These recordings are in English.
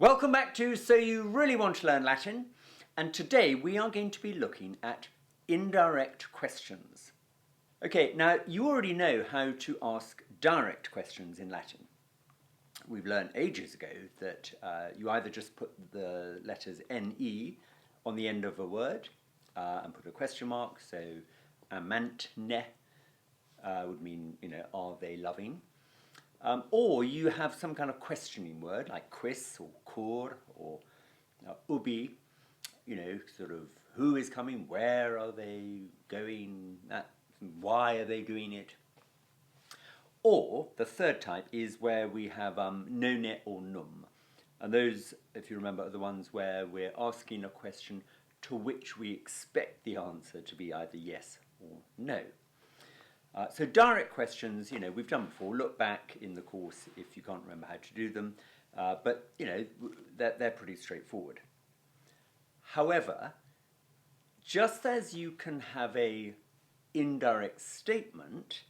Welcome back to So You Really Want to Learn Latin, and today we are going to be looking at indirect questions. Okay, now you already know how to ask direct questions in Latin. We've learned ages ago that you either just put the letters NE on the end of a word and put a question mark, so amantne would mean, are they loving? Or you have some kind of questioning word like quis or cor or ubi, sort of who is coming, where are they going, why are they doing it. Or the third type is where we have none or num. And those, if you remember, are the ones where we're asking a question to which we expect the answer to be either yes or no. So direct questions, we've done before. Look back in the course if you can't remember how to do them. But, they're pretty straightforward. However, just as you can have a indirect statement,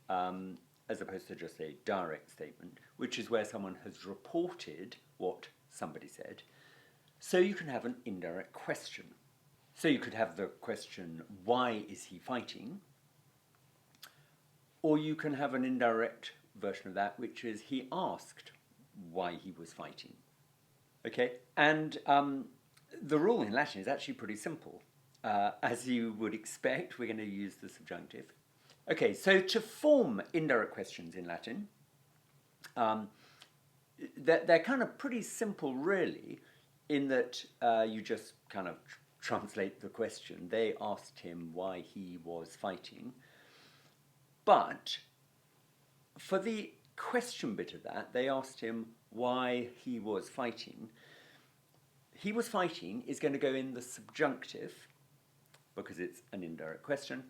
as opposed to just a direct statement, which is where someone has reported what somebody said, so you can have an indirect question. So you could have the question, why is he fighting? Or you can have an indirect version of that, which is he asked why he was fighting. Okay, and the rule in Latin is actually pretty simple. As you would expect, we're going to use the subjunctive. Okay, so to form indirect questions in Latin, they're kind of pretty simple, really, in that you just kind of translate the question. They asked him why he was fighting. But for the question bit of that, they asked him why he was fighting. He was fighting is going to go in the subjunctive, because it's an indirect question,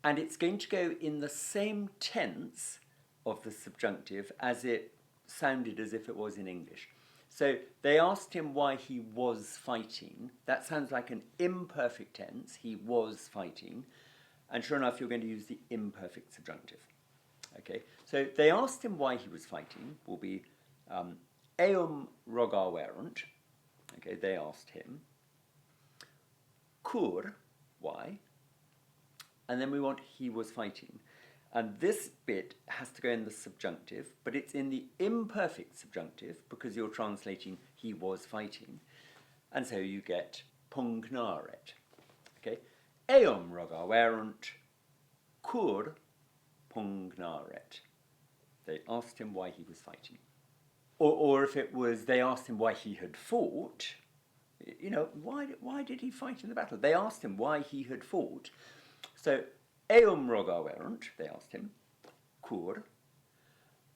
and it's going to go in the same tense of the subjunctive as it sounded as if it was in English. So they asked him why he was fighting. That sounds like an imperfect tense, he was fighting. And sure enough, you're going to use the imperfect subjunctive. Okay, so they asked him why he was fighting, will be eum rogaverunt. Okay, they asked him. Cur, why? And then we want he was fighting. And this bit has to go in the subjunctive, but it's in the imperfect subjunctive because you're translating he was fighting. And so you get pugnaret. Okay. Eum rogaverunt, cur pugnaret. They asked him why he was fighting. Or if it was, they asked him why he had fought, why did he fight in the battle? They asked him why he had fought. So, eum rogaverunt, they asked him, cur.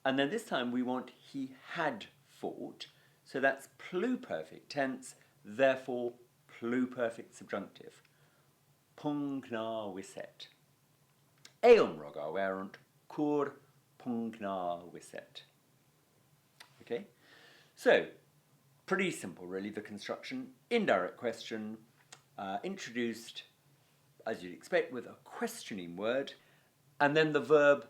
And then this time we want he had fought, so that's pluperfect tense, therefore pluperfect subjunctive. Pugna viset. Eum rogaverunt, cur pugna viset. Okay, so pretty simple really, the construction. Indirect question, introduced, as you'd expect, with a questioning word, and then the verb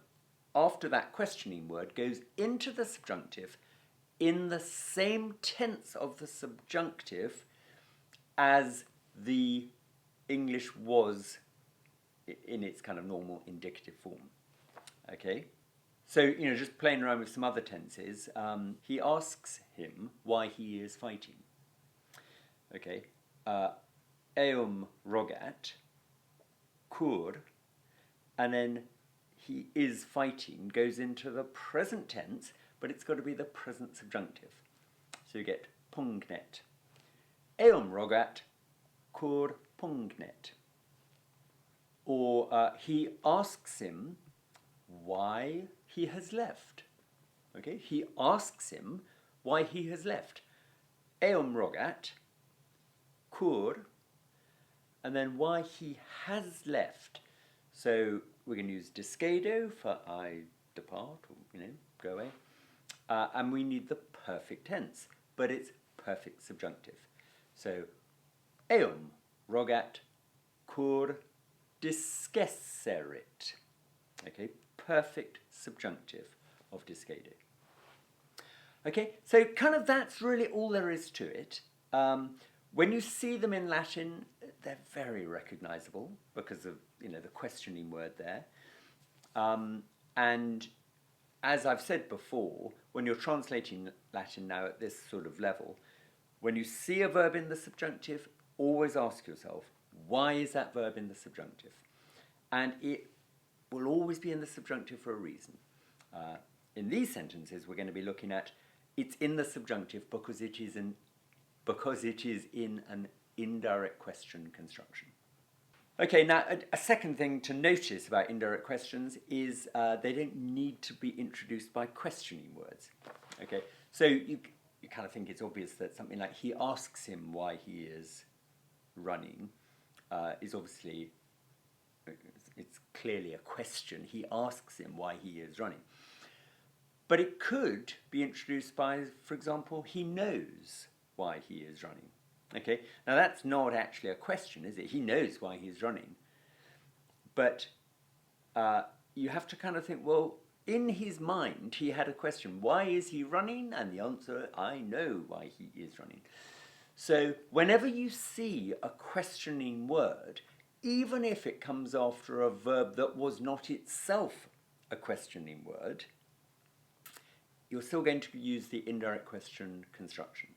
after that questioning word goes into the subjunctive in the same tense of the subjunctive as the English was in its kind of normal indicative form. Okay, so just playing around with some other tenses, he asks him why he is fighting. Okay, eum rogat, cur, and then he is fighting goes into the present tense, but it's got to be the present subjunctive. So you get pugnet. Eum rogat, cur pugnet. Or he asks him why he has left. Okay, he asks him why he has left. Eum rogat, cur, and then why he has left. So we're going to use discedo for I depart, or go away. And we need the perfect tense, but it's perfect subjunctive. So eum rogat, cur discesserit. Okay, perfect subjunctive of discedo. Okay, so kind of that's really all there is to it. When you see them in Latin, they're very recognizable because of, you know, the questioning word there. And as I've said before, when you're translating Latin now at this sort of level, when you see a verb in the subjunctive, always ask yourself, why is that verb in the subjunctive? And it will always be in the subjunctive for a reason. In these sentences, we're going to be looking at it's in the subjunctive because it is in an indirect question construction. Okay, now a second thing to notice about indirect questions is they don't need to be introduced by questioning words. Okay, so you kind of think it's obvious that something like he asks him why he is running is obviously, it's clearly a question. He asks him why he is running. But it could be introduced by, for example, he knows why he is running. Okay, now that's not actually a question, is it? He knows why he's running. But you have to kind of think, well, in his mind, he had a question. Why is he running? And the answer, I know why he is running. So whenever you see a questioning word, even if it comes after a verb that was not itself a questioning word, you're still going to use the indirect question construction.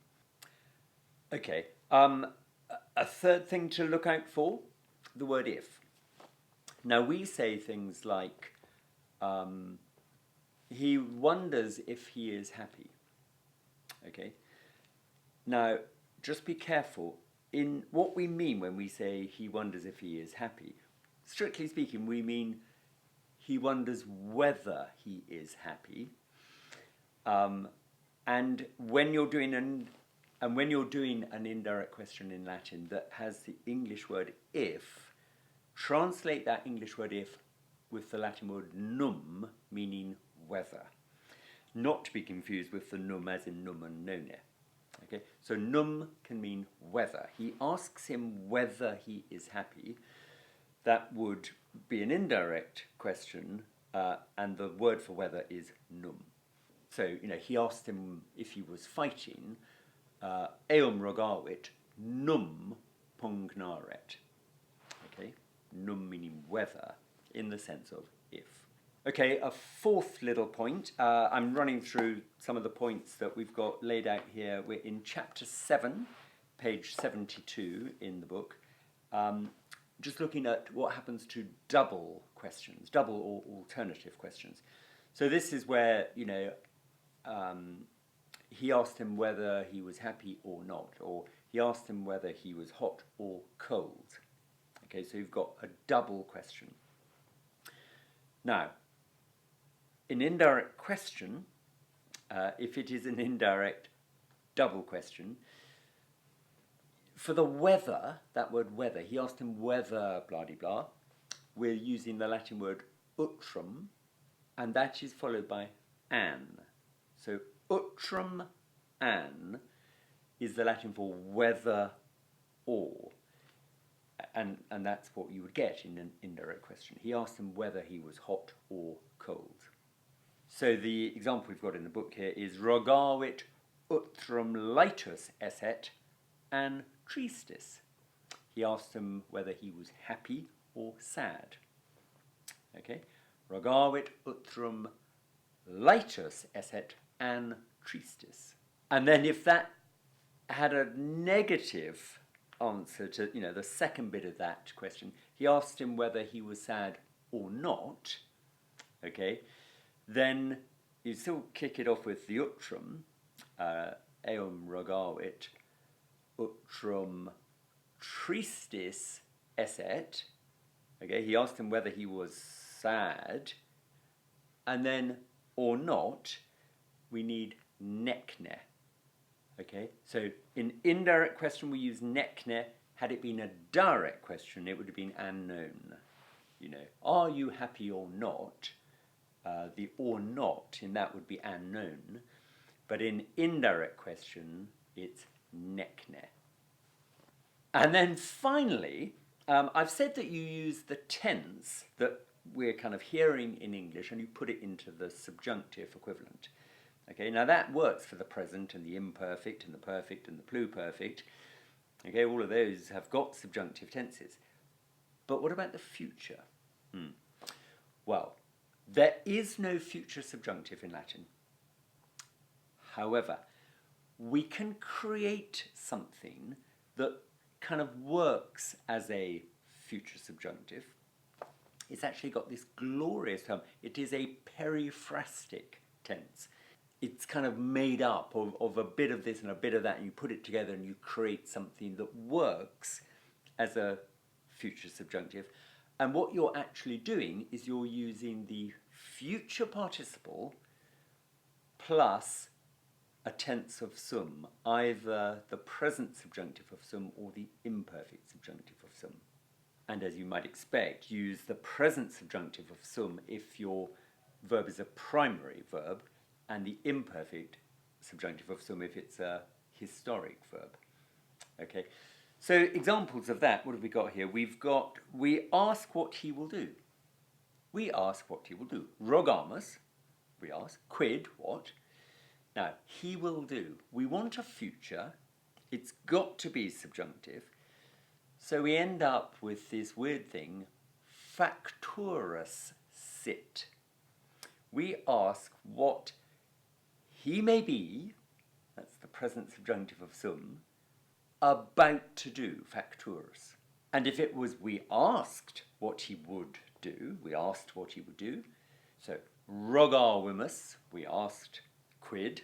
Okay, a third thing to look out for, the word if. Now we say things like, he wonders if he is happy. Okay, now just be careful in what we mean when we say he wonders if he is happy. Strictly speaking, we mean he wonders whether he is happy. And when you're doing an indirect question in Latin that has the English word if, translate that English word if with the Latin word num, meaning whether. Not to be confused with the num as in num and none. Okay, so num can mean whether. He asks him whether he is happy. That would be an indirect question, and the word for whether is num. So, you know, he asked him if he was fighting, eum rogavit, num pugnaret. Okay, num meaning whether, in the sense of if. Okay, a fourth little point. I'm running through some of the points that we've got laid out here. We're in chapter 7, page 72 in the book. Just looking at what happens to double questions, double or alternative questions. So this is where, you know, he asked him whether he was happy or not, or he asked him whether he was hot or cold. Okay, so you've got a double question. Now, an indirect question, if it is an indirect double question, for the whether, that word whether, he asked him whether blah-de-blah, we're using the Latin word utrum, and that is followed by an. So utrum an is the Latin for whether or, and that's what you would get in an indirect question. He asked him whether he was hot or cold. So the example we've got in the book here is rogavit utrum laetus esset an tristis. He asked him whether he was happy or sad. Okay, rogavit utrum laetus esset an tristis. And then if that had a negative answer to, you know, the second bit of that question, he asked him whether he was sad or not, okay, then you still kick it off with the utrum, eum rogavit utrum tristis esset, okay, he asked him whether he was sad, and then or not, we need nekne. Okay, so in indirect question we use nekne. Had it been a direct question, it would have been unknown. You know, are you happy or not? The or not in that would be unknown. But in indirect question, it's nekne. And then finally, I've said that you use the tense that we're kind of hearing in English and you put it into the subjunctive equivalent. Okay, now that works for the present and the imperfect and the perfect and the pluperfect. Okay, all of those have got subjunctive tenses. But what about the future? Well, there is no future subjunctive in Latin. However, we can create something that kind of works as a future subjunctive. It's actually got this glorious term. It is a periphrastic tense. It's kind of made up of a bit of this and a bit of that, and you put it together and you create something that works as a future subjunctive. And what you're actually doing is you're using the future participle plus a tense of sum, either the present subjunctive of sum or the imperfect subjunctive of sum. And as you might expect, use the present subjunctive of sum if your verb is a primary verb, and the imperfect subjunctive of sum if it's a historic verb. Okay, so examples of that, what have we got here? We've got, we ask what he will do. We ask what he will do. Rogamus, we ask. Quid, what? Now, he will do. We want a future. It's got to be subjunctive. So we end up with this weird thing, facturus sit. We ask what he may be, that's the present subjunctive of sum, about to do, facturus. And if it was we asked what he would do, we asked what he would do, so rogavimus, we asked quid.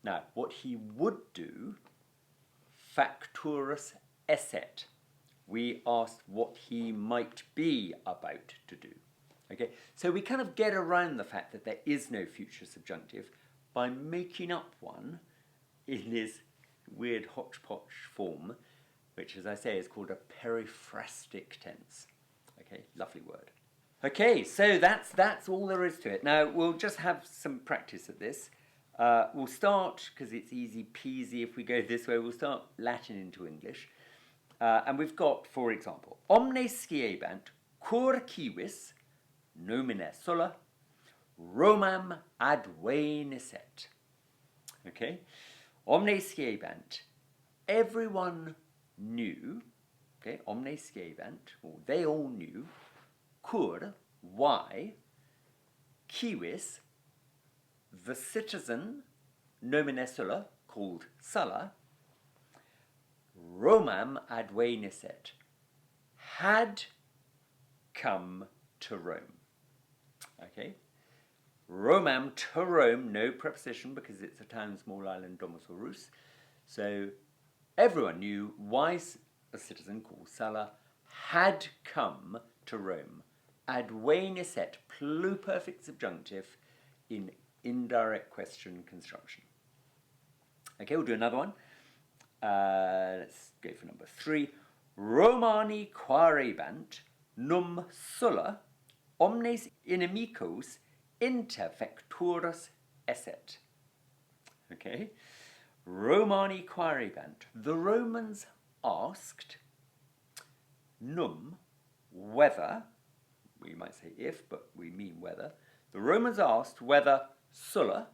Now, what he would do, facturus esset. We asked what he might be about to do. Okay, so we kind of get around the fact that there is no future subjunctive by making up one in this weird hodgepodge form, which, as I say, is called a periphrastic tense. Okay, lovely word. Okay, so that's all there is to it. Now, we'll just have some practice at this. We'll start, because it's easy peasy if we go this way, we'll start Latin into English. And we've got, for example, omne sciebant cur civis nomine sola Romam adve nisset. Okay? Omne sciebant. Everyone knew. Okay? Omne sciebant. Or they all knew. Cur. Why. Civis. The citizen. Nomine sola. Called Sulla. Romam adve nisset. Had come to Rome. Okay? Romam to Rome, no preposition because it's a town, small island, domus or rus. So everyone knew why a citizen called Sulla had come to Rome. Adve nisset, pluperfect subjunctive in indirect question construction. Okay, we'll do another one. Let's go for number 3. Romani quarebant num Sulla omnes inimicos interfecturus esset. Okay. Romani quarebant. The Romans asked num, whether, we might say if, but we mean whether. The Romans asked whether Sulla,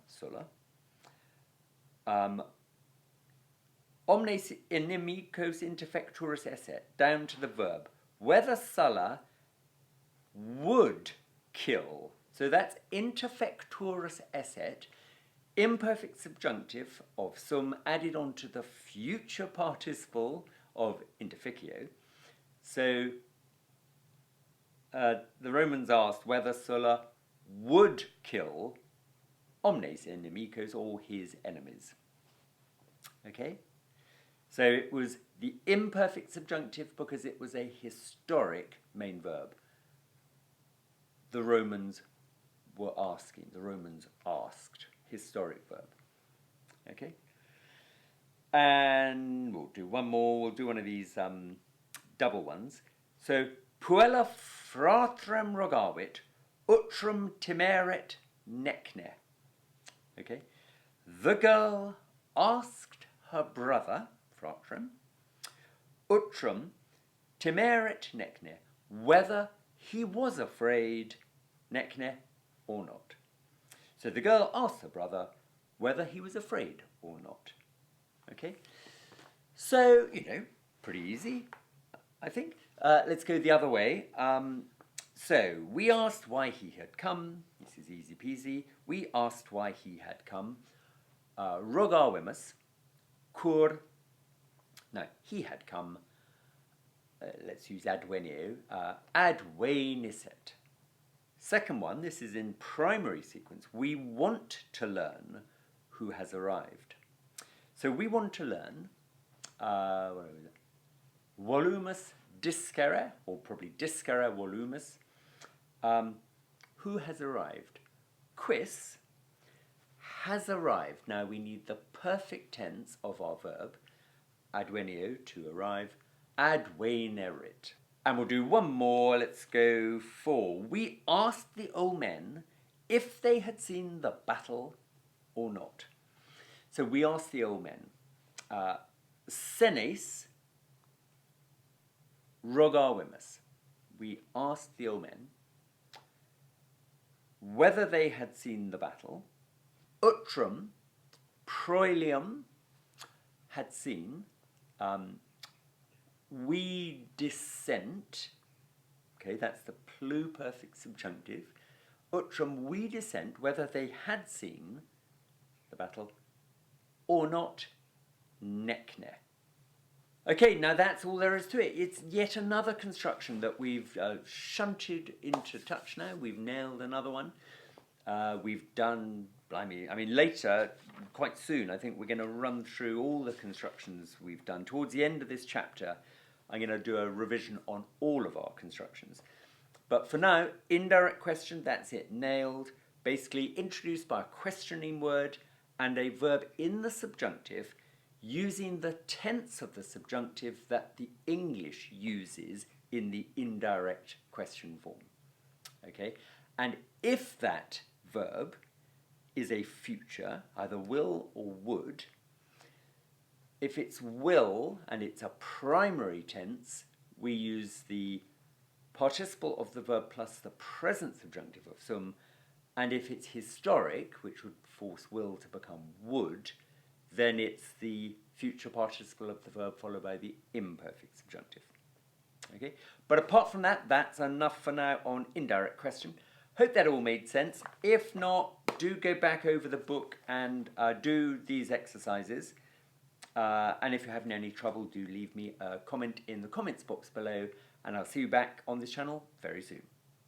omnes inimicos interfecturus esset, down to the verb, whether Sulla would kill. So that's interfecturus esset, imperfect subjunctive of sum added onto the future participle of interficio. So the Romans asked whether Sulla would kill omnes inimicos, all his enemies. Okay? So it was the imperfect subjunctive because it was a historic main verb. The Romans were asking. The Romans asked. Historic verb. Okay? And we'll do one more. We'll do one of these double ones. So, puella fratrem rogavit, utrum timeret necne. Okay? The girl asked her brother, fratrem, utrum timeret necne, whether he was afraid, necne, or not. So the girl asked her brother whether he was afraid or not. Okay? So, pretty easy, I think. Let's go the other way. So, we asked why he had come. This is easy peasy. We asked why he had come. Rogawimus, kur. No, he had come. Let's use advenio. Adveniset. Second one, this is in primary sequence. We want to learn who has arrived. So we want to learn volumus discere, or probably discere volumus. Who has arrived? Quis has arrived. Now we need the perfect tense of our verb, advenio, to arrive, advenerit. And we'll do one more. Let's go for. We asked the old men if they had seen the battle or not. So we asked the old men, senes rogawimus. We asked the old men whether they had seen the battle. Utrum proelium had seen. We dissent. Okay, that's the pluperfect subjunctive. Utrum we dissent whether they had seen the battle or not. Necne. Okay, now that's all there is to it. It's yet another construction that we've shunted into touch now. We've nailed another one. We've done, later, quite soon, I think we're going to run through all the constructions we've done. Towards the end of this chapter, I'm going to do a revision on all of our constructions. But for now, indirect question, that's it, nailed. Basically introduced by a questioning word and a verb in the subjunctive using the tense of the subjunctive that the English uses in the indirect question form. Okay? And if that verb is a future, either will or would, if it's will and it's a primary tense, we use the participle of the verb plus the present subjunctive of sum, and if it's historic, which would force will to become would, then it's the future participle of the verb followed by the imperfect subjunctive. Okay? But apart from that, that's enough for now on indirect question. Hope that all made sense. If not, do go back over the book and do these exercises. And if you're having any trouble, do leave me a comment in the comments box below, and I'll see you back on this channel very soon.